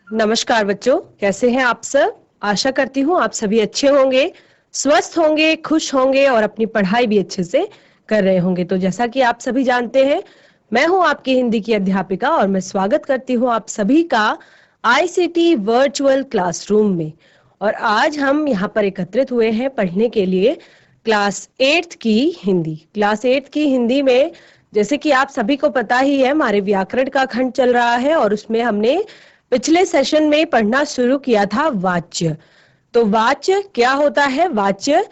नमस्कार बच्चों, कैसे हैं आप सब। आशा करती हूँ आप सभी अच्छे होंगे, स्वस्थ होंगे, खुश होंगे और अपनी पढ़ाई भी अच्छे से कर रहे होंगे। तो जैसा कि आप सभी जानते हैं, मैं हूँ आपकी हिंदी की अध्यापिका और मैं स्वागत करती हूँ आप सभी का आईसीटी वर्चुअल क्लासरूम में। और आज हम यहाँ पर एकत्रित हुए हैं पढ़ने के लिए क्लास 8th की हिंदी। क्लास 8th की हिंदी में जैसे कि आप सभी को पता ही है, हमारे व्याकरण का खंड चल रहा है और उसमें हमने पिछले सेशन में पढ़ना शुरू किया था वाच्य। तो वाच्य क्या होता है? वाच्य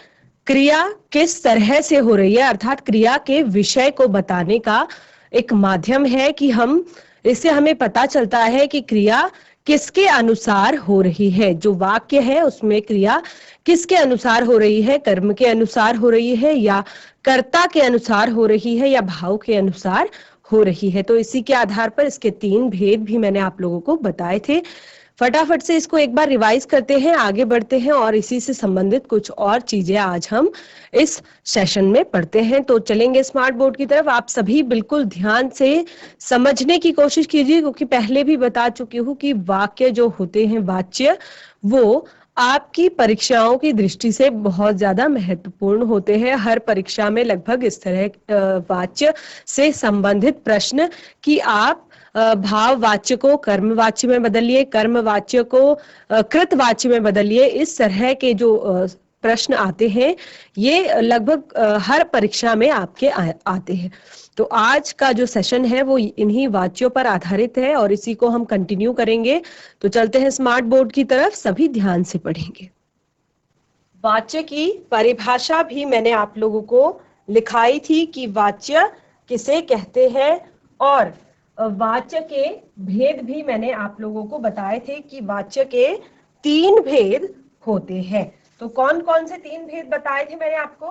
क्रिया किस तरह से हो रही है, अर्थात क्रिया के विषय को बताने का एक माध्यम है कि हम इससे हमें पता चलता है कि क्रिया किसके अनुसार हो रही है। जो वाक्य है उसमें क्रिया किसके अनुसार हो रही है, कर्म के अनुसार हो रही है या कर्ता के अनुसार हो रही है या भाव के अनुसार हो रही है। तो इसी के आधार पर इसके 3 भेद भी मैंने आप लोगों को बताए थे। फटाफट से इसको एक बार रिवाइज करते हैं, आगे बढ़ते हैं और इसी से संबंधित कुछ और चीजें आज हम इस सेशन में पढ़ते हैं। तो चलेंगे स्मार्ट बोर्ड की तरफ। आप सभी बिल्कुल ध्यान से समझने की कोशिश कीजिए, क्योंकि पहले भी बता चुकी हूँ कि वाक्य जो होते हैं, वाच्य, वो आपकी परीक्षाओं की दृष्टि से बहुत ज्यादा महत्वपूर्ण होते हैं। हर परीक्षा में लगभग इस तरह वाच्य से संबंधित प्रश्न कि आप भाव वाच्य को कर्म वाच्य में बदलिए, कर्म वाच्य को कृत वाच्य में बदलिए। इस तरह के जो प्रश्न आते हैं, ये लगभग हर परीक्षा में आपके आते हैं। तो आज का जो सेशन है वो इन्हीं वाच्यों पर आधारित है और इसी को हम कंटिन्यू करेंगे। तो चलते हैं स्मार्ट बोर्ड की तरफ, सभी ध्यान से पढ़ेंगे। वाच्य की परिभाषा भी मैंने आप लोगों को लिखाई थी कि वाच्य किसे कहते हैं, और वाच्य के भेद भी मैंने आप लोगों को बताए थे कि वाच्य के 3 भेद होते हैं। तो कौन कौन से 3 भेद बताए थे मैंने आपको?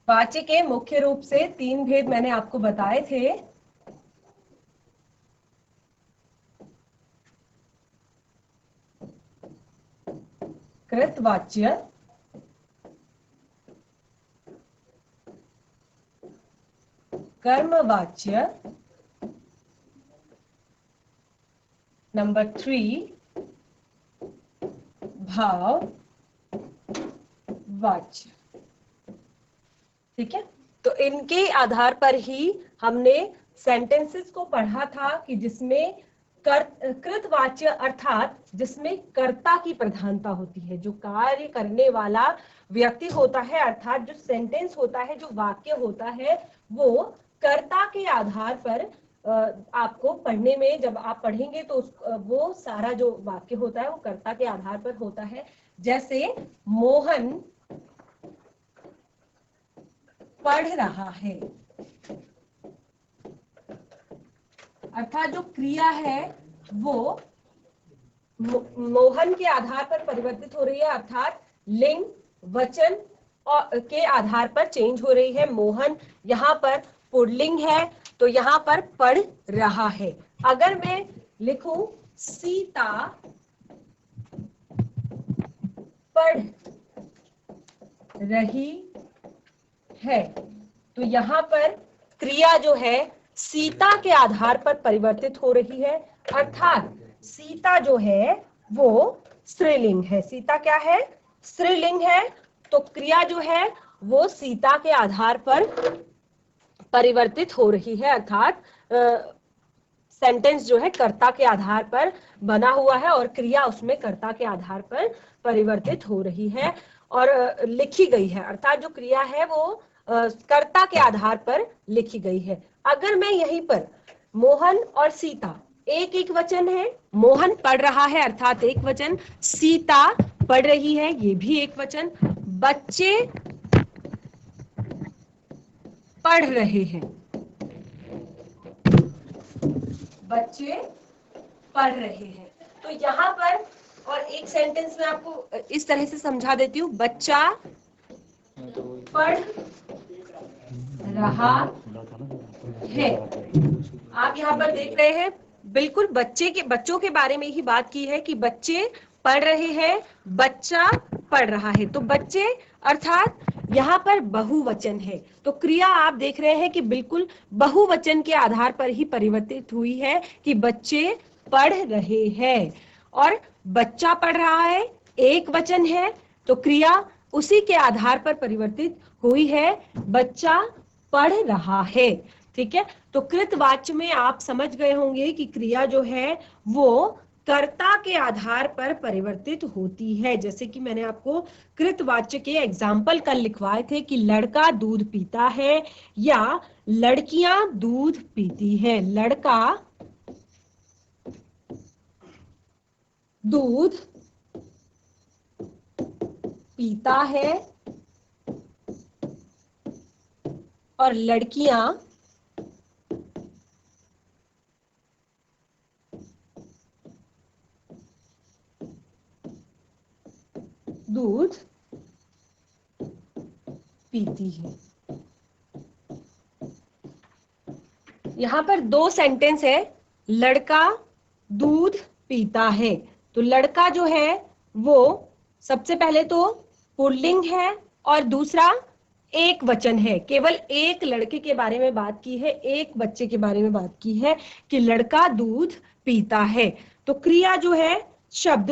वाच्य के मुख्य रूप से 3 भेद मैंने आपको बताए थे। कृतवाच्य, कर्मवाच्य, नंबर 3 भाव वाच्य। ठीक है, तो इनके आधार पर ही हमने सेंटेंसेस को पढ़ा था कि जिसमें कृतवाच्य अर्थात जिसमें कर्ता की प्रधानता होती है, जो कार्य करने वाला व्यक्ति होता है, अर्थात जो सेंटेंस होता है, जो वाक्य होता है, वो कर्ता के आधार पर आपको पढ़ने में जब आप पढ़ेंगे तो वो सारा जो वाक्य होता है वो कर्ता के आधार पर होता है। जैसे मोहन पढ़ रहा है, अर्थात जो क्रिया है वो मोहन के आधार पर परिवर्तित हो रही है, अर्थात लिंग वचन और के आधार पर चेंज हो रही है। मोहन यहाँ पर पुल्लिंग है तो यहाँ पर पढ़ रहा है। अगर मैं लिखूं सीता पढ़ रही है, तो यहाँ पर क्रिया जो है सीता के आधार पर परिवर्तित हो रही है, अर्थात सीता जो है वो स्त्रीलिंग है। सीता क्या है? स्त्रीलिंग है। तो क्रिया जो है वो सीता के आधार पर परिवर्तित हो रही है, अर्थात सेंटेंस जो है कर्ता के आधार पर बना हुआ है और क्रिया उसमें कर्ता के आधार पर परिवर्तित हो रही है और लिखी गई है, अर्थात जो क्रिया है वो कर्ता के आधार पर लिखी गई है। अगर मैं यहीं पर मोहन और सीता एक एक वचन है, मोहन पढ़ रहा है अर्थात एक वचन, सीता पढ़ रही है ये भी एक वचन, बच्चे पढ़ रहे हैं, बच्चे पढ़ रहे हैं। तो यहाँ पर और एक सेंटेंस में आपको इस तरह से समझा देती हूँ, बच्चा पढ़ रहा है। आप यहाँ पर देख रहे हैं बिल्कुल बच्चों के बारे में ही बात की है कि बच्चे पढ़ रहे हैं, बच्चा पढ़ रहा है। तो बच्चे अर्थात यहाँ पर बहुवचन है, तो क्रिया आप देख रहे हैं कि बिल्कुल बहुवचन के आधार पर ही परिवर्तित हुई है कि बच्चे पढ़ रहे हैं, और बच्चा पढ़ रहा है एक वचन है, तो क्रिया उसी के आधार पर परिवर्तित हुई है, बच्चा पढ़ रहा है। ठीक है, तो कृतवाच्य में आप समझ गए होंगे कि क्रिया जो है वो कर्ता के आधार पर परिवर्तित होती है। जैसे कि मैंने आपको कृतवाच्य के एग्जाम्पल कल लिखवाए थे कि लड़का दूध पीता है या लड़कियां दूध पीती हैं। लड़का दूध पीता है और लड़कियां दूध पीती है। यहां पर दो सेंटेंस है, लड़का दूध पीता है, तो लड़का जो है वो सबसे पहले तो पुल्लिंग है और दूसरा एक वचन है, केवल एक लड़के के बारे में बात की है, एक बच्चे के बारे में बात की है कि लड़का दूध पीता है। तो क्रिया जो है शब्द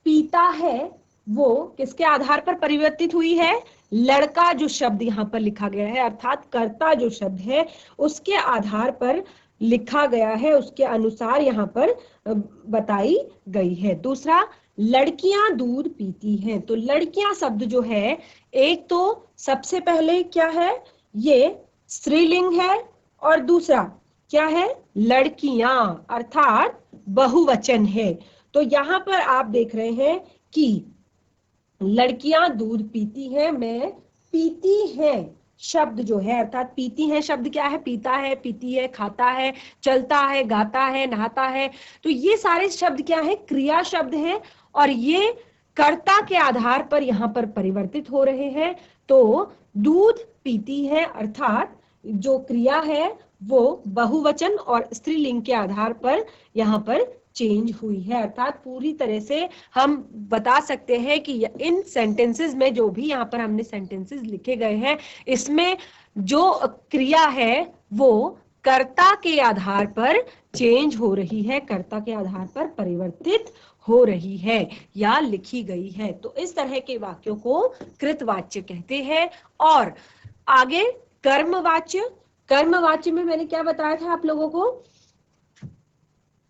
पीता है वो किसके आधार पर परिवर्तित हुई है, लड़का जो शब्द यहाँ पर लिखा गया है अर्थात कर्ता जो शब्द है उसके आधार पर लिखा गया है, उसके अनुसार यहाँ पर बताई गई है। दूसरा लड़कियां दूध पीती हैं, तो लड़कियां शब्द जो है एक तो सबसे पहले क्या है, ये स्त्रीलिंग है और दूसरा क्या है, लड़कियां अर्थात बहुवचन है। तो यहाँ पर आप देख रहे हैं कि लड़कियां दूध पीती हैं में पीती है शब्द जो है अर्थात पीती है शब्द क्या है, पीता है, पीती है, खाता है, चलता है, गाता है, नहाता है, तो ये सारे शब्द क्या है, क्रिया शब्द हैं और ये कर्ता के आधार पर यहाँ पर परिवर्तित हो रहे हैं। तो दूध पीती है अर्थात जो क्रिया है वो बहुवचन और स्त्रीलिंग के आधार पर यहाँ पर चेंज हुई है, अर्थात पूरी तरह से हम बता सकते हैं कि इन सेंटेंसेस में जो भी यहाँ पर हमने सेंटेंसेस लिखे गए हैं इसमें जो क्रिया है वो कर्ता के आधार पर चेंज हो रही है, कर्ता के आधार पर परिवर्तित हो रही है या लिखी गई है। तो इस तरह के वाक्यों को कृतवाच्य कहते हैं। और आगे कर्मवाच्य, कर्मवाच्य में मैंने क्या बताया था आप लोगों को,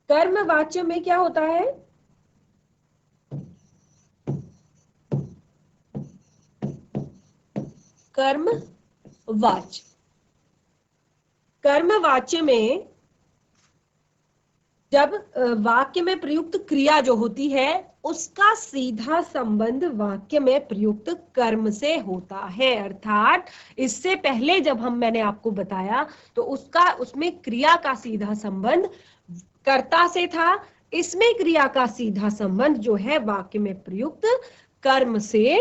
कर्मवाच्य में क्या होता है, कर्मवाच्य, कर्मवाच्य में जब वाक्य में प्रयुक्त क्रिया जो होती है उसका सीधा संबंध वाक्य में प्रयुक्त कर्म से होता है, अर्थात इससे पहले जब मैंने आपको बताया तो उसमें क्रिया का सीधा संबंध कर्ता से था, इसमें क्रिया का सीधा संबंध जो है वाक्य में प्रयुक्त कर्म से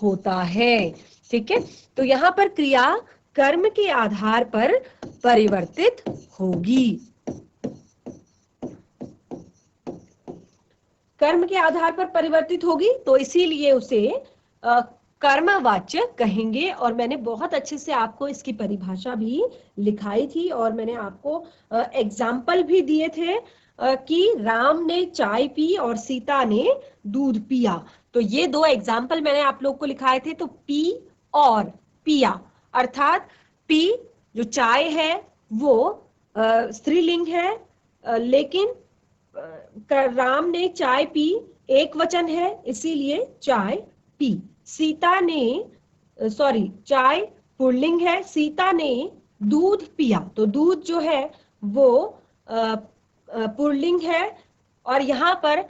होता है। ठीक है, तो यहाँ पर क्रिया कर्म के आधार पर परिवर्तित होगी, कर्म के आधार पर परिवर्तित होगी, तो इसीलिए उसे कर्मवाच्य कहेंगे। और मैंने बहुत अच्छे से आपको इसकी परिभाषा भी लिखाई थी और मैंने आपको एग्जाम्पल भी दिए थे कि राम ने चाय पी और सीता ने दूध पिया। तो ये दो एग्जाम्पल मैंने आप लोग को लिखाए थे। तो पी और पिया अर्थात पी जो चाय है वो स्त्रीलिंग है, लेकिन राम ने चाय पी एक वचन है इसीलिए चाय पी। सीता ने चाय पुल्लिंग है, सीता ने दूध पिया, तो दूध जो है वो पुल्लिंग है और यहाँ पर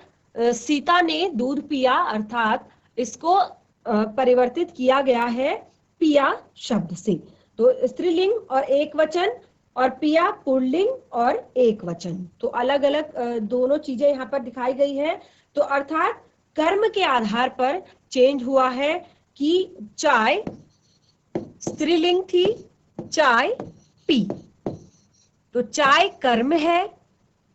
सीता ने दूध पिया अर्थात इसको परिवर्तित किया गया है पिया शब्द से। तो स्त्रीलिंग और एक वचन और पिया पुल्लिंग और एक वचन, तो अलग अलग दोनों चीजें यहाँ पर दिखाई गई है। तो अर्थात कर्म के आधार पर चेंज हुआ है कि चाय स्त्रीलिंग थी, चाय पी, तो चाय कर्म है,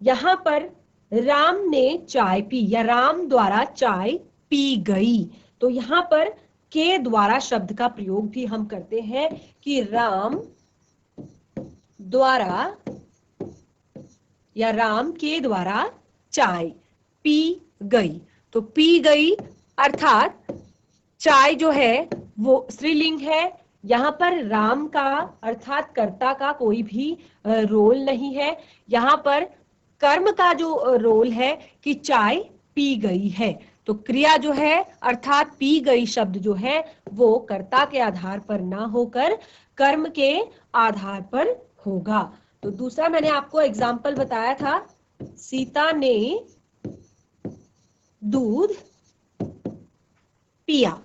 यहाँ पर राम ने चाय पी या राम द्वारा चाय पी गई, तो यहाँ पर के द्वारा शब्द का प्रयोग भी हम करते हैं कि राम द्वारा या राम के द्वारा चाय पी गई। तो पी गई अर्थात चाय जो है वो स्त्रीलिंग है। यहाँ पर राम का अर्थात कर्ता का कोई भी रोल नहीं है। यहाँ पर कर्म का जो रोल है कि चाय पी गई है। तो क्रिया जो है अर्थात पी गई शब्द जो है वो कर्ता के आधार पर ना होकर कर्म के आधार पर होगा। तो दूसरा मैंने आपको एग्जाम्पल बताया था, सीता ने दूध पिया।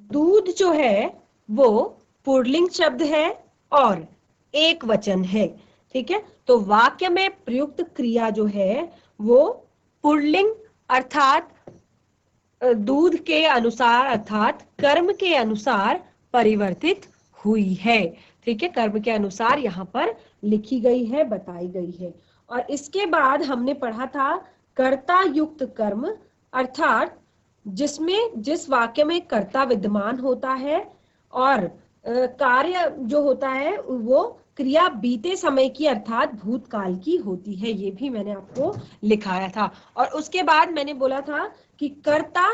दूध जो है वो पुल्लिंग शब्द है और एक वचन है। ठीक है, तो वाक्य में प्रयुक्त क्रिया जो है वो पुल्लिंग अर्थात दूध के अनुसार अर्थात कर्म के अनुसार परिवर्तित हुई है। ठीक है, कर्म के अनुसार यहाँ पर लिखी गई है, बताई गई है। और इसके बाद हमने पढ़ा था कर्ता युक्त कर्म अर्थात जिसमें जिस वाक्य में कर्ता विद्यमान होता है और कार्य जो होता है वो क्रिया बीते समय की अर्थात भूतकाल की होती है। ये भी मैंने आपको लिखाया था। और उसके बाद मैंने बोला था कि कर्ता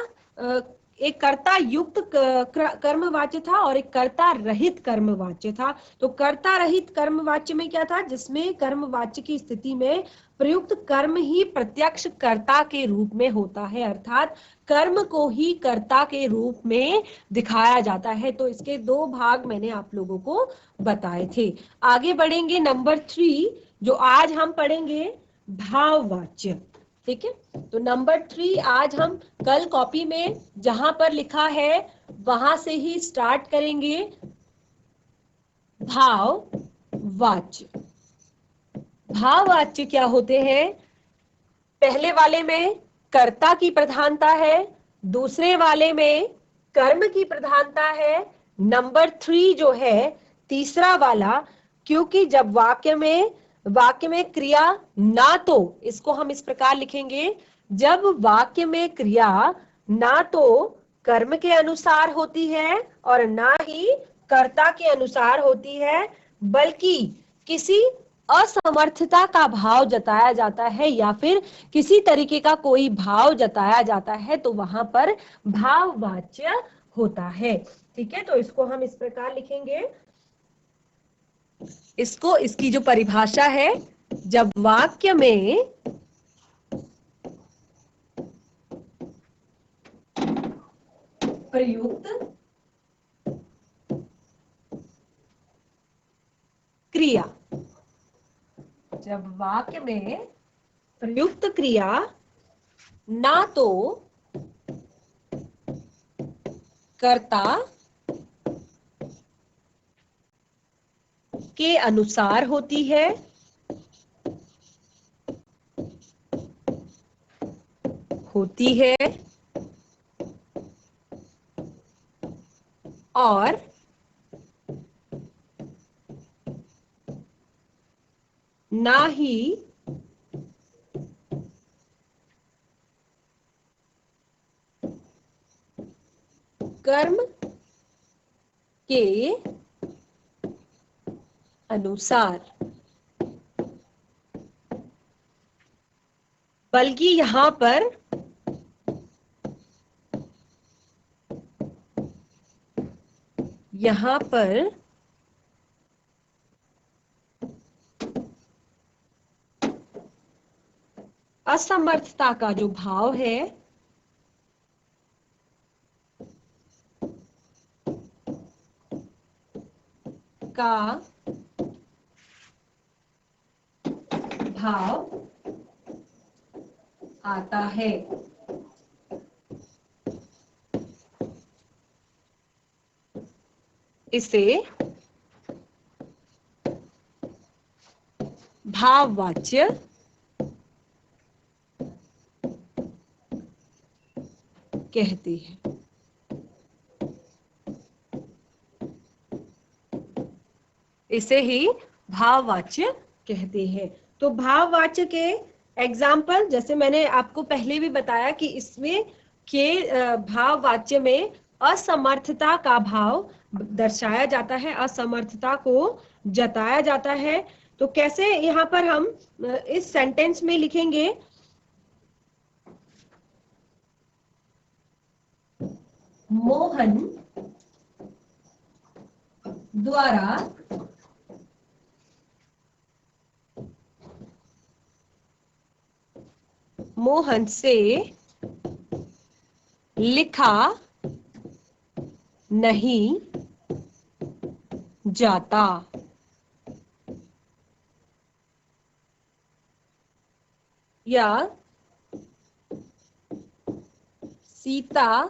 एक कर्ता युक्त कर्मवाच्य था और एक कर्ता रहित कर्मवाच्य था। तो कर्ता रहित कर्मवाच्य में क्या था, जिसमें कर्मवाच्य की स्थिति में प्रयुक्त कर्म ही प्रत्यक्ष कर्ता के रूप में होता है अर्थात कर्म को ही कर्ता के रूप में दिखाया जाता है। तो इसके दो भाग मैंने आप लोगों को बताए थे। आगे बढ़ेंगे नंबर 3 जो आज हम पढ़ेंगे भाववाच्य। ठीक है, तो नंबर 3 आज हम कल कॉपी में जहां पर लिखा है वहां से ही स्टार्ट करेंगे। भाववाच्य। भाववाच्य क्या होते हैं? पहले वाले में कर्ता की प्रधानता है, दूसरे वाले में कर्म की प्रधानता है। नंबर 3 जो है तीसरा वाला, क्योंकि जब वाक्य में क्रिया ना तो, इसको हम इस प्रकार लिखेंगे, जब वाक्य में क्रिया ना तो कर्म के अनुसार होती है और ना ही कर्ता के अनुसार होती है, बल्कि किसी असमर्थता का भाव जताया जाता है या फिर किसी तरीके का कोई भाव जताया जाता है, तो वहां पर भाववाच्य होता है। ठीक है, तो इसको हम इस प्रकार लिखेंगे। इसकी जो परिभाषा है, जब वाक्य में प्रयुक्त क्रिया, जब वाक्य में प्रयुक्त क्रिया ना तो कर्ता के अनुसार होती है और ना ही कर्म के अनुसार, बल्कि यहां पर असमर्थता का जो भाव है का भाव आता है। इसे भाववाच्य कहते हैं। इसे ही भाववाच्य कहते हैं। तो भाववाच्य के एग्जाम्पल, जैसे मैंने आपको पहले भी बताया कि इसमें के भाव वाच्य में असमर्थता का भाव दर्शाया जाता है, असमर्थता को जताया जाता है। तो कैसे यहाँ पर हम इस सेंटेंस में लिखेंगे, मोहन द्वारा मोहन से लिखा नहीं जाता। या सीता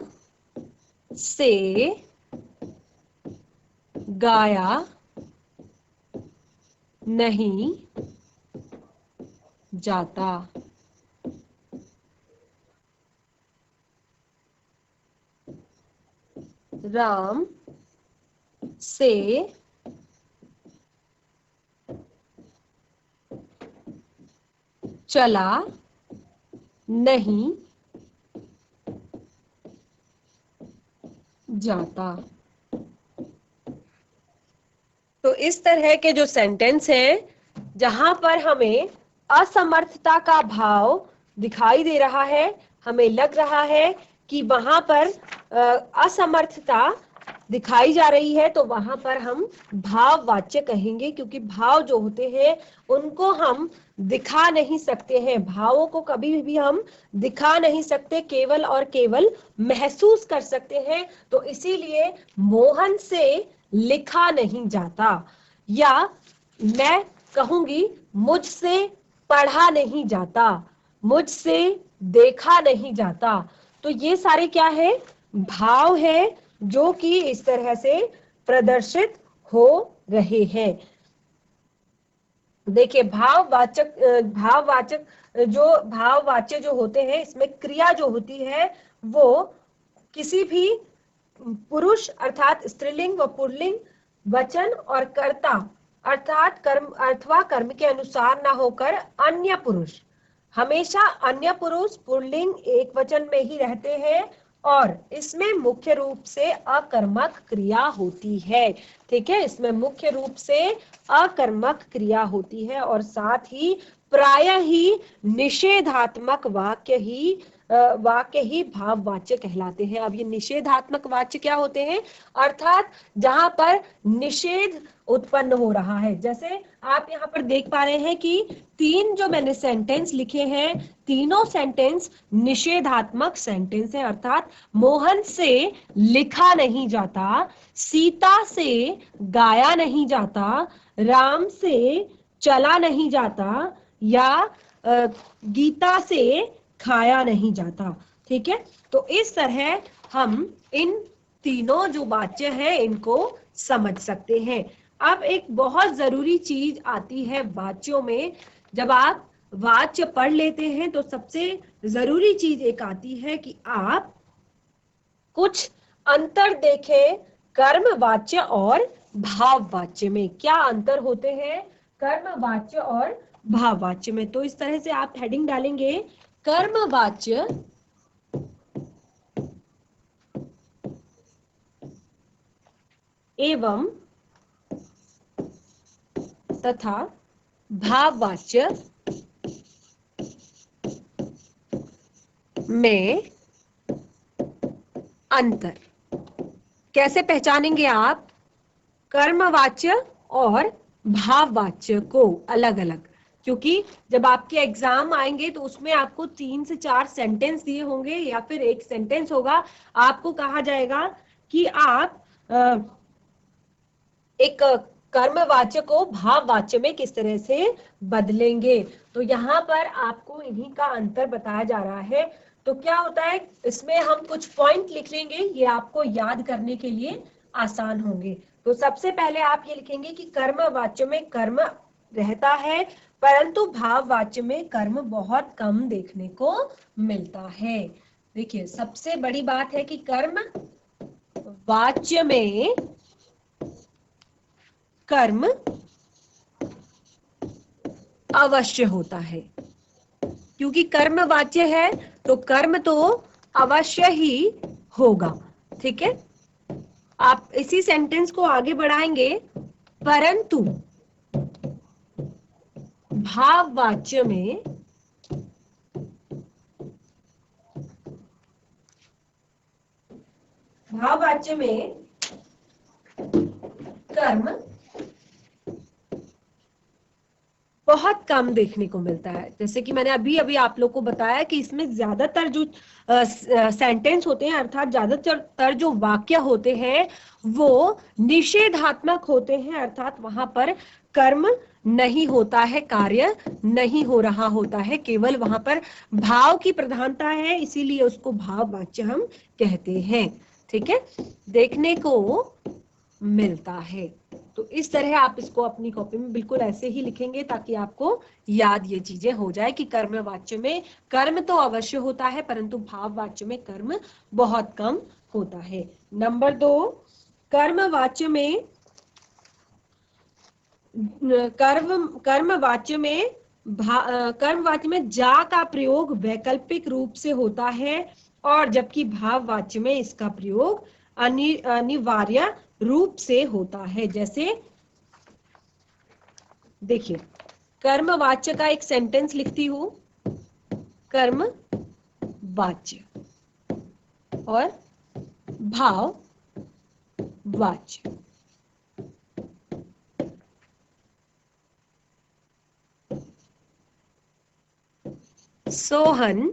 से गाया नहीं जाता। राम से चला नहीं जाता। तो इस तरह के जो सेंटेंस हैं, जहां पर हमें असमर्थता का भाव दिखाई दे रहा है, हमें लग रहा है कि वहां पर असमर्थता दिखाई जा रही है, तो वहां पर हम भाववाच्य कहेंगे, क्योंकि भाव जो होते हैं उनको हम दिखा नहीं सकते हैं। भावों को कभी भी हम दिखा नहीं सकते, केवल और केवल महसूस कर सकते हैं। तो इसीलिए मोहन से लिखा नहीं जाता, या मैं कहूंगी मुझसे पढ़ा नहीं जाता, मुझसे देखा नहीं जाता। तो ये सारे क्या है, भाव है जो कि इस तरह से प्रदर्शित हो रहे हैं। देखिए, भाववाच्य जो होते हैं, इसमें क्रिया जो होती है वो किसी भी पुरुष अर्थात स्त्रीलिंग व पुल्लिंग वचन और कर्ता अर्थात कर्म अथवा कर्म के अनुसार ना होकर अन्य पुरुष, हमेशा अन्य पुरुष पुल्लिंग एक वचन में ही रहते हैं, और इसमें मुख्य रूप से अकर्मक क्रिया होती है। ठीक है, इसमें मुख्य रूप से अकर्मक क्रिया होती है, और साथ ही प्रायः ही निषेधात्मक वाक्य ही भाववाच्य कहलाते हैं। अब ये निषेधात्मक वाक्य क्या होते हैं, अर्थात जहां पर निषेध उत्पन्न हो रहा है। जैसे आप यहाँ पर देख पा रहे हैं कि तीन जो मैंने सेंटेंस लिखे हैं, तीनों सेंटेंस निषेधात्मक सेंटेंस है, अर्थात मोहन से लिखा नहीं जाता, सीता से गाया नहीं जाता, राम से चला नहीं जाता, या गीता से खाया नहीं जाता। ठीक है, तो इस तरह हम इन तीनों जो वाच्य है इनको समझ सकते हैं। अब एक बहुत जरूरी चीज आती है वाच्यों में। जब आप वाच्य पढ़ लेते हैं तो सबसे जरूरी चीज एक आती है कि आप कुछ अंतर देखें कर्मवाच्य और भाववाच्य में। क्या अंतर होते हैं कर्मवाच्य और भाववाच्य में? तो इस तरह से आप हेडिंग डालेंगे, कर्मवाच्य एवं तथा भाववाच्य में अंतर। कैसे पहचानेंगे आप कर्मवाच्य और भाववाच्य को अलग अलग? क्योंकि जब आपके एग्जाम आएंगे तो उसमें आपको 3 से 4 सेंटेंस दिए होंगे, या फिर एक सेंटेंस होगा। आपको कहा जाएगा कि आप एक कर्मवाच्य को भाववाच्य में किस तरह से बदलेंगे। तो यहाँ पर आपको इन्हीं का अंतर बताया जा रहा है। तो क्या होता है, इसमें हम कुछ पॉइंट लिख लेंगे, ये आपको याद करने के लिए आसान होंगे। तो सबसे पहले आप ये लिखेंगे कि कर्मवाच्य में कर्म रहता है, परंतु भाववाच्य में कर्म बहुत कम देखने को मिलता है। देखिए, सबसे बड़ी बात है कि कर्म वाच्य में कर्म अवश्य होता है। क्योंकि कर्मवाच्य है तो कर्म तो अवश्य ही होगा। ठीक है, आप इसी सेंटेंस को आगे बढ़ाएंगे, परंतु भाववाच्य में कर्म बहुत कम देखने को मिलता है। जैसे कि मैंने अभी अभी आप लोग को बताया कि इसमें ज्यादातर जो सेंटेंस होते हैं, अर्थात ज्यादातर जो वाक्य होते हैं वो निषेधात्मक होते हैं, अर्थात वहां पर कर्म नहीं होता है, कार्य नहीं हो रहा होता है, केवल वहां पर भाव की प्रधानता है, इसीलिए उसको भाववाच्य हम कहते हैं। ठीक है, देखने को मिलता है। तो इस तरह आप इसको अपनी कॉपी में बिल्कुल ऐसे ही लिखेंगे ताकि आपको याद ये चीजें हो जाए कि कर्मवाच्य में कर्म तो अवश्य होता है परंतु भाववाच्य में कर्म बहुत कम होता है। नंबर 2, कर्मवाच्य में कर्मवाच्य में जा का प्रयोग वैकल्पिक रूप से होता है और जबकि भाववाच्य में इसका प्रयोग अनिवार्य रूप से होता है। जैसे देखिए, कर्मवाच्य का एक सेंटेंस लिखती हूं, कर्मवाच्य और भाववाच्य। सोहन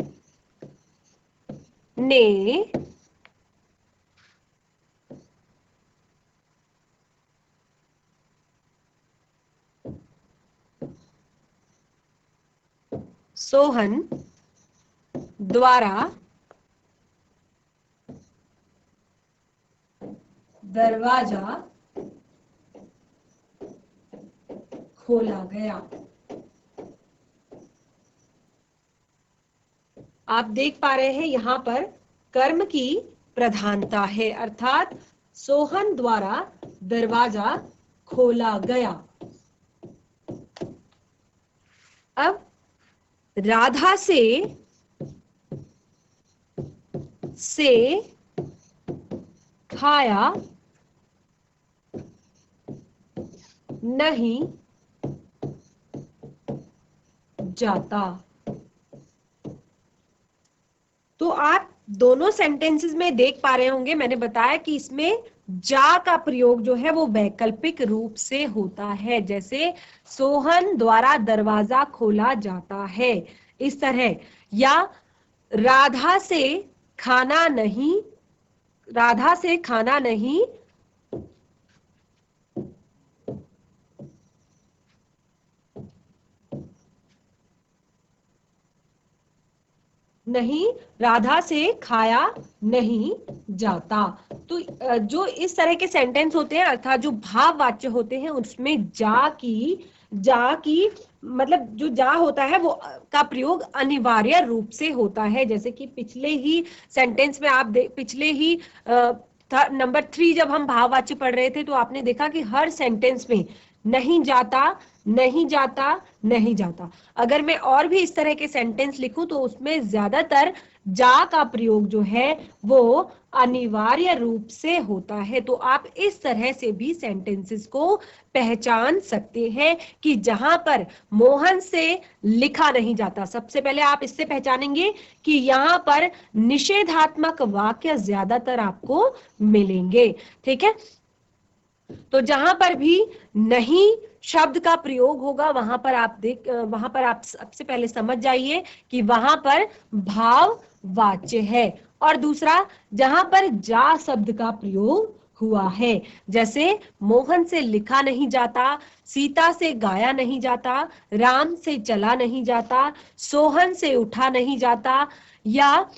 ने द्वारा दरवाजा खोला गया। आप देख पा रहे हैं यहां पर कर्म की प्रधानता है, अर्थात सोहन द्वारा दरवाजा खोला गया। अब राधा से खाया नहीं जाता। तो आप दोनों सेंटेंसेस में देख पा रहे होंगे, मैंने बताया कि इसमें जा का प्रयोग जो है वो वैकल्पिक रूप से होता है। जैसे सोहन द्वारा दरवाजा खोला जाता है, इस तरह, या राधा से खाना नहीं राधा से खाया नहीं जाता। तो जो इस तरह के सेंटेंस होते हैं, अर्थात जो भाववाच्य होते हैं, उसमें जा की मतलब जो जा होता है वो का प्रयोग अनिवार्य रूप से होता है। जैसे कि पिछले ही सेंटेंस में आप पिछले ही नंबर 3 जब हम भाववाच्य पढ़ रहे थे तो आपने देखा कि हर सेंटेंस में नहीं जाता, नहीं जाता, नहीं जाता। अगर मैं और भी इस तरह के सेंटेंस लिखूं तो उसमें ज्यादातर जा का प्रयोग जो है वो अनिवार्य रूप से होता है। तो आप इस तरह से भी सेंटेंसेस को पहचान सकते हैं कि जहां पर मोहन से लिखा नहीं जाता, सबसे पहले आप इससे पहचानेंगे कि यहां पर निषेधात्मक वाक्य ज्यादातर आपको मिलेंगे। ठीक है, तो जहां पर भी नहीं शब्द का प्रयोग होगा वहां पर आप सबसे पहले समझ जाइए कि वहां पर भाववाच्य है। और दूसरा, जहां पर जा शब्द का प्रयोग हुआ है, जैसे मोहन से लिखा नहीं जाता, सीता से गाया नहीं जाता, राम से चला नहीं जाता, सोहन से उठा नहीं जाता, या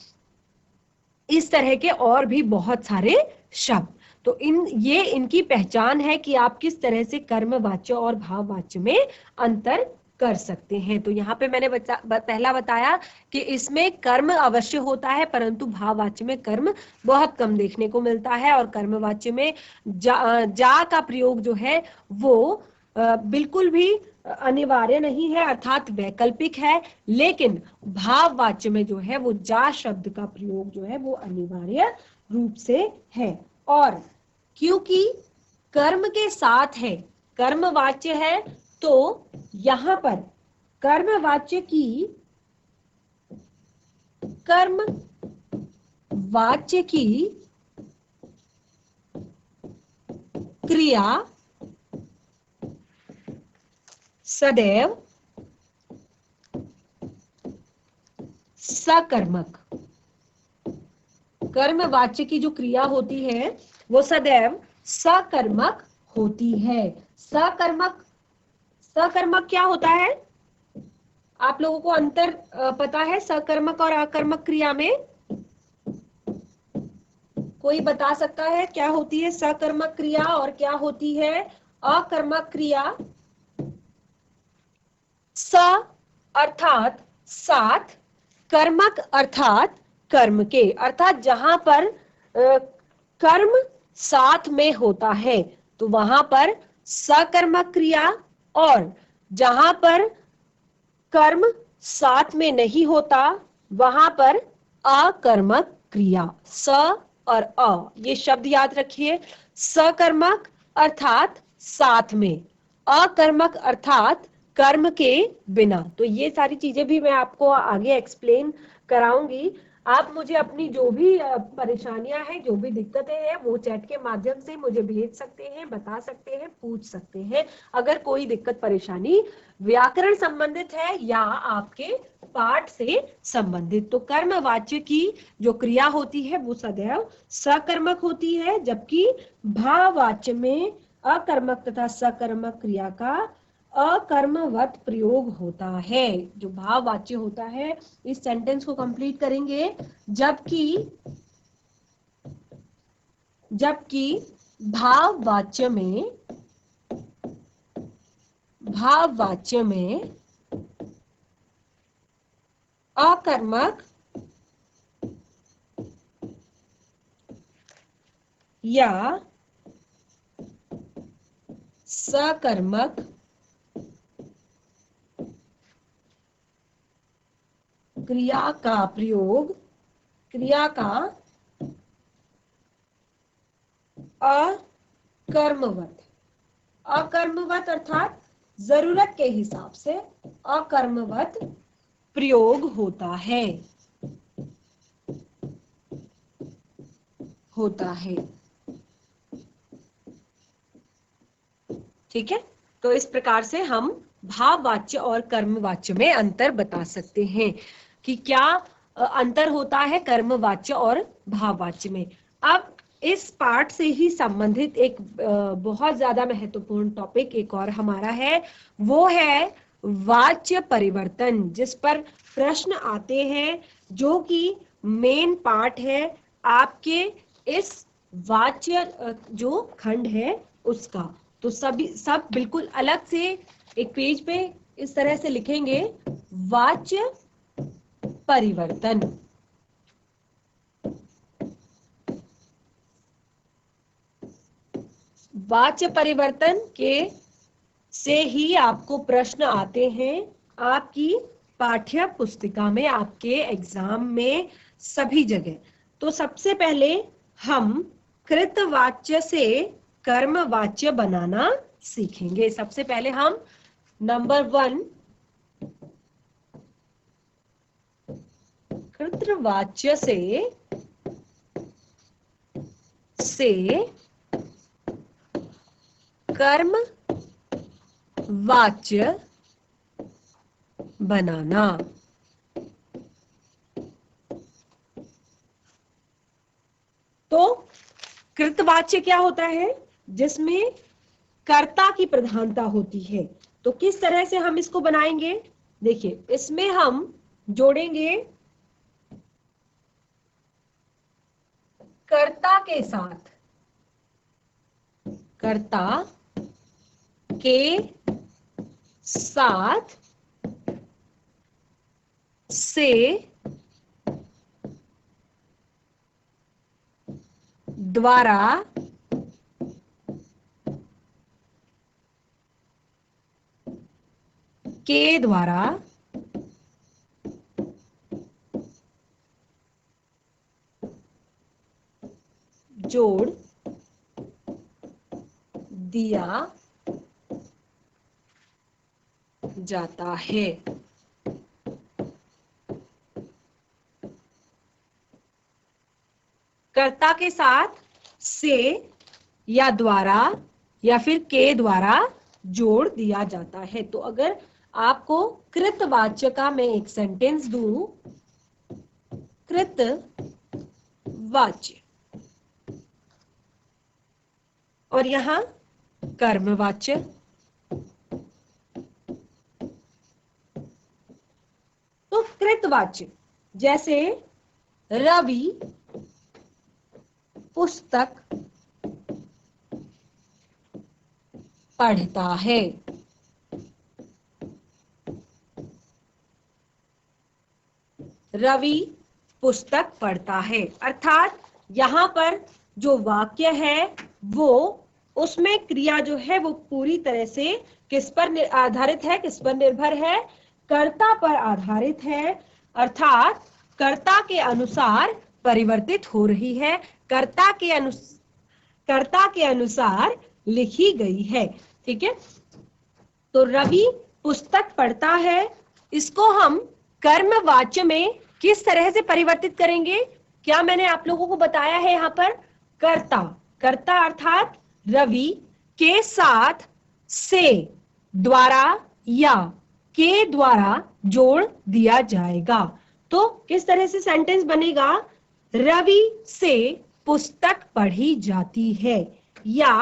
इस तरह के और भी बहुत सारे शब्द। तो इनकी पहचान है कि आप किस तरह से कर्मवाच्य और भाववाच्य में अंतर कर सकते हैं। तो यहाँ पे मैंने पहला बताया कि इसमें कर्म अवश्य होता है परंतु भाववाच्य में कर्म बहुत कम देखने को मिलता है, और कर्मवाच्य में जा का प्रयोग जो है वो बिल्कुल भी अनिवार्य नहीं है, अर्थात वैकल्पिक है, लेकिन भाववाच्य में जो है वो जा शब्द का प्रयोग जो है वो अनिवार्य रूप से है। और क्योंकि कर्म के साथ है, कर्मवाच्य है, तो यहां पर कर्मवाच्य की कर्मवाच्य की क्रिया सदैव सकर्मक, कर्मवाच्य की जो क्रिया होती है वो सदैव सकर्मक होती है। सकर्मक, सकर्मक क्या होता है? आप लोगों को अंतर पता है सकर्मक और अकर्मक क्रिया में? कोई बता सकता है क्या होती है सकर्मक क्रिया और क्या होती है अकर्मक क्रिया? स अर्थात साथ, कर्मक अर्थात कर्म के, अर्थात जहां पर कर्म साथ में होता है तो वहां पर सकर्मक क्रिया, और जहां पर कर्म साथ में नहीं होता वहां पर अकर्मक क्रिया। स और अ, ये शब्द याद रखिए। सकर्मक अर्थात साथ में, अकर्मक अर्थात कर्म के बिना। तो ये सारी चीजें भी मैं आपको आगे एक्सप्लेन कराऊंगी। आप मुझे अपनी जो भी परेशानियां हैं, जो भी दिक्कतें हैं, वो चैट के माध्यम से मुझे भेज सकते हैं, बता सकते हैं, पूछ सकते हैं। अगर कोई दिक्कत परेशानी व्याकरण संबंधित है या आपके पाठ से संबंधित, तो कर्मवाच्य की जो क्रिया होती है वो सदैव सकर्मक होती है, जबकि भाववाच्य में अकर्मक तथा सकर्मक क्रिया का अकर्मवत प्रयोग होता है। जो भाववाच्य होता है, इस सेंटेंस को कंप्लीट करेंगे, जबकि जबकि भाववाच्य में, भाववाच्य में अकर्मक या सकर्मक क्रिया का प्रयोग, क्रिया का अकर्मवत, अकर्मवत अर्थात जरूरत के हिसाब से अकर्मवत प्रयोग होता है, होता है। ठीक है, तो इस प्रकार से हम भाववाच्य और कर्मवाच्य में अंतर बता सकते हैं कि क्या अंतर होता है कर्मवाच्य और भाववाच्य में। अब इस पाठ से ही संबंधित एक बहुत ज्यादा महत्वपूर्ण टॉपिक एक और हमारा है, वो है वाच्य परिवर्तन, जिस पर प्रश्न आते हैं, जो कि मेन पार्ट है आपके इस वाच्य जो खंड है उसका। तो सब बिल्कुल अलग से एक पेज पे इस तरह से लिखेंगे, वाच्य परिवर्तन। वाच्य परिवर्तन के से ही आपको प्रश्न आते हैं आपकी पाठ्य पुस्तिका में, आपके एग्जाम में, सभी जगह। तो सबसे पहले हम कृतवाच्य से कर्मवाच्य बनाना सीखेंगे। सबसे पहले हम नंबर 1 कृतवाच्य से कर्म वाच्य बनाना। तो कृतवाच्य क्या होता है? जिसमें कर्ता की प्रधानता होती है। तो किस तरह से हम इसको बनाएंगे? देखिए, इसमें हम जोड़ेंगे कर्ता के साथ, कर्ता के साथ से द्वारा के द्वारा जोड़ दिया जाता है। कर्ता के साथ से या द्वारा या फिर के द्वारा जोड़ दिया जाता है। तो अगर आपको कृतवाच्य का मैं एक सेंटेंस दूं, कृतवाच्य और यहां कर्मवाच्य, तो कृतवाच्य जैसे रवि पुस्तक पढ़ता है। रवि पुस्तक पढ़ता है, अर्थात यहाँ पर जो वाक्य है वो उसमें क्रिया जो है वो पूरी तरह से किस पर आधारित है, किस पर निर्भर है, कर्ता पर आधारित है, अर्थात कर्ता के अनुसार परिवर्तित हो रही है, कर्ता के अनुसार लिखी गई है। ठीक है, तो रवि पुस्तक पढ़ता है, इसको हम कर्मवाच्य में किस तरह से परिवर्तित करेंगे? क्या मैंने आप लोगों को बताया है यहाँ पर? कर्ता, कर्ता अर्थात रवि के साथ से, द्वारा या के द्वारा जोड़ दिया जाएगा। तो किस तरह से सेंटेंस बनेगा? रवि से पुस्तक पढ़ी जाती है या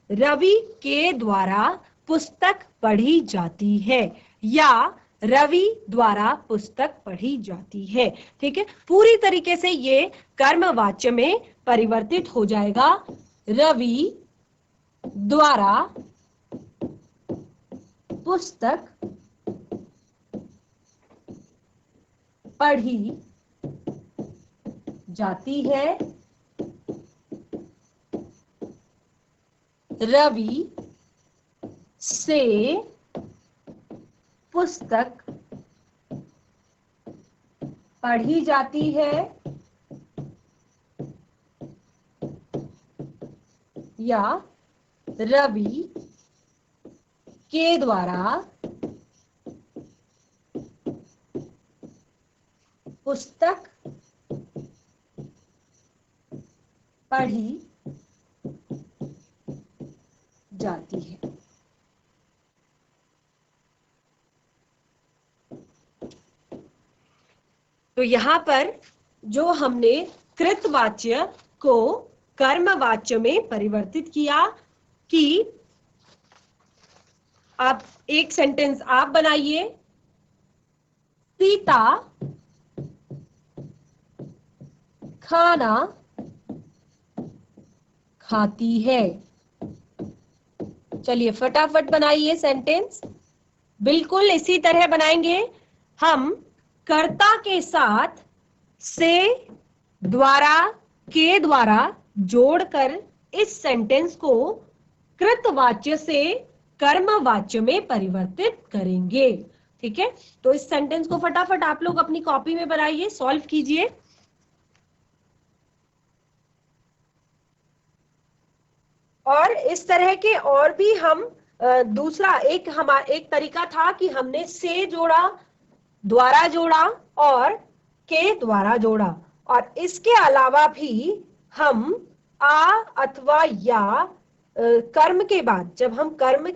रवि के द्वारा पुस्तक पढ़ी जाती है या रवि द्वारा पुस्तक पढ़ी जाती है। ठीक है, पूरी तरीके से ये कर्मवाच्य में परिवर्तित हो जाएगा। रवि द्वारा पुस्तक पढ़ी जाती है, रवि से पुस्तक पढ़ी जाती है या रवि के द्वारा पुस्तक पढ़ी जाती है। तो यहां पर जो हमने कृतवाच्य को कर्मवाच्य में परिवर्तित किया कि आप एक सेंटेंस आप बनाइए, सीता खाना खाती है। चलिए फटाफट बनाइए सेंटेंस, बिल्कुल इसी तरह बनाएंगे। हम कर्ता के साथ से, द्वारा, के द्वारा जोड़कर इस सेंटेंस को कृतवाच्य से कर्मवाच्य में परिवर्तित करेंगे। ठीक है, तो इस सेंटेंस को फटाफट आप लोग अपनी कॉपी में बनाइए, सॉल्व कीजिए। और इस तरह के और भी हम दूसरा एक तरीका था कि हमने से जोड़ा, द्वारा जोड़ा और के द्वारा जोड़ा, और इसके अलावा भी हम आ अथवा या कर्म के बाद, जब हम कर्म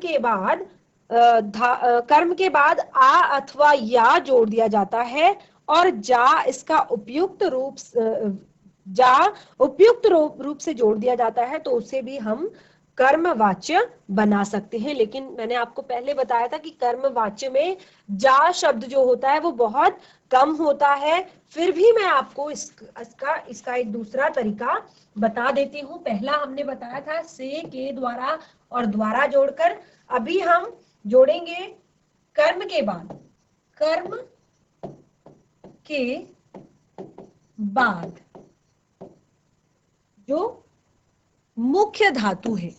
के बाद आ अथवा या जोड़ दिया जाता है और जा इसका उपयुक्त रूप से जोड़ दिया जाता है, तो उसे भी हम कर्मवाच्य बना सकते हैं। लेकिन मैंने आपको पहले बताया था कि कर्मवाच्य में जा शब्द जो होता है वो बहुत कम होता है। फिर भी मैं आपको इसका एक दूसरा तरीका बता देती हूँ। पहला हमने बताया था से, के द्वारा और द्वारा जोड़कर, अभी हम जोड़ेंगे कर्म के बाद। कर्म के बाद जो मुख्य धातु है,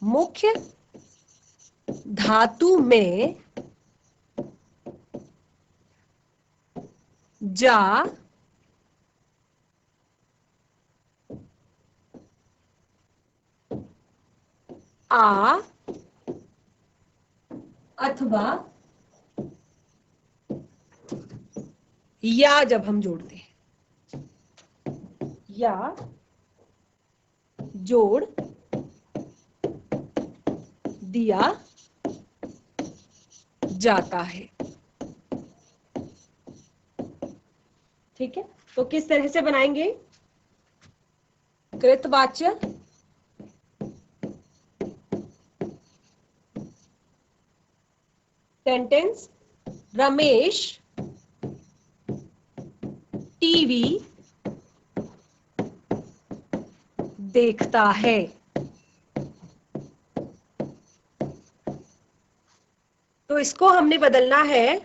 मुख्य धातु में जा, आ, अथवा या जब हम जोड़ते हैं, या जोड़ दिया जाता है। ठीक है, तो किस तरह से बनाएंगे? कृतवाच्य सेंटेंस, रमेश टीवी देखता है। तो इसको हमने बदलना है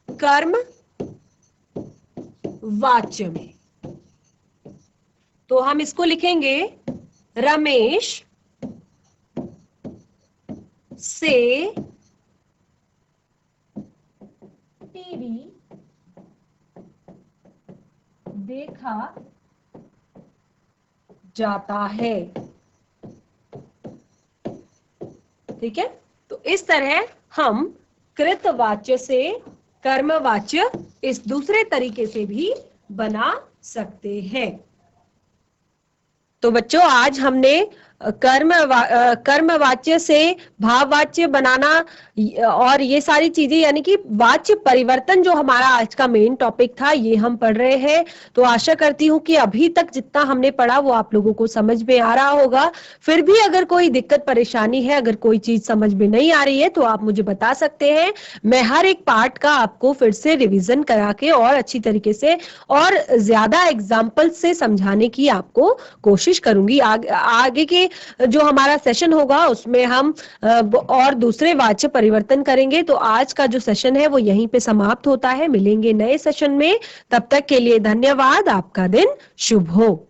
कर्म वाच्य में। तो हम इसको लिखेंगे रमेश से टीवी देखा जाता है। ठीक है, तो इस तरह हम कृतवाच्य से कर्मवाच्य इस दूसरे तरीके से भी बना सकते हैं। तो बच्चों, आज हमने कर्मवाच्य से भाववाच्य बनाना और ये सारी चीजें, यानी कि वाच्य परिवर्तन जो हमारा आज का मेन टॉपिक था, ये हम पढ़ रहे हैं। तो आशा करती हूँ कि अभी तक जितना हमने पढ़ा वो आप लोगों को समझ में आ रहा होगा। फिर भी अगर कोई दिक्कत परेशानी है, अगर कोई चीज समझ में नहीं आ रही है, तो आप मुझे बता सकते हैं। मैं हर एक पार्ट का आपको फिर से रिविजन करा के और अच्छी तरीके से और ज्यादा एग्जाम्पल से समझाने की आपको कोशिश करूंगी। आगे के जो हमारा सेशन होगा उसमें हम और दूसरे वाच्य परिवर्तन करेंगे। तो आज का जो सेशन है वो यहीं पे समाप्त होता है। मिलेंगे नए सेशन में, तब तक के लिए धन्यवाद। आपका दिन शुभ हो।